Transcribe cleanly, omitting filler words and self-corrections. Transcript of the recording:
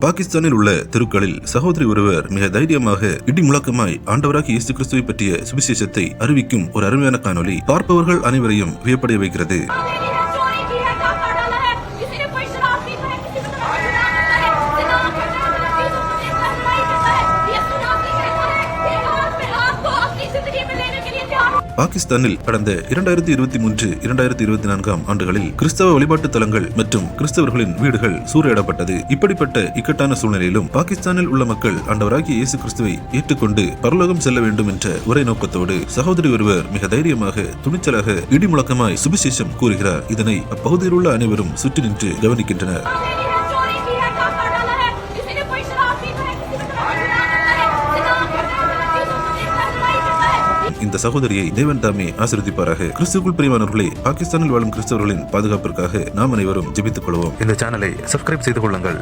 பாகிஸ்தானில் உள்ள தெருக்களில் சகோதரி ஒருவர் மிக தைரியமாக இடி முழக்கமாய் ஆண்டவராகிய இயேசு கிறிஸ்துவை பற்றிய சுவிசேஷத்தை அறிவிக்கும் ஒரு அருமையான காணொளி பார்ப்பவர்கள் அனைவரையும் வியப்படைய வைக்கிறது. பாகிஸ்தானில் கடந்த 2023-2024 ஆண்டுகளில் கிறிஸ்தவ வழிபாட்டு தலங்கள் மற்றும் கிறிஸ்தவர்களின் வீடுகள் சூறையிடப்பட்டது. இப்படிப்பட்ட இக்கட்டான சூழ்நிலையிலும் பாகிஸ்தானில் உள்ள மக்கள் ஆண்டவராகிய இயேசு கிறிஸ்துவை ஏற்றுக்கொண்டு பரலோகம் செல்ல வேண்டும் என்ற ஒரே நோக்கத்தோடு சகோதரி ஒருவர் மிக தைரியமாக துணிச்சலாக இடி முழக்கமாய் சுவிசேஷம் கூறுகிறார். இதனை அப்பகுதியில் உள்ள அனைவரும் சுற்றி நின்று கவனிக்கின்றனர். இந்த சகோதரியை தேவன் தாமே ஆசீர்வதிப்பாராக. கிறிஸ்துவுக்குள் பிரியமானவர்களே, பாகிஸ்தானில் வாழும் கிறிஸ்தவர்களின் பாதுகாப்பிற்காக நாம் அனைவரும் ஜெபித்துக் கொள்வோம். இந்த சேனலை சப்ஸ்கிரைப் செய்து கொள்ளுங்கள்.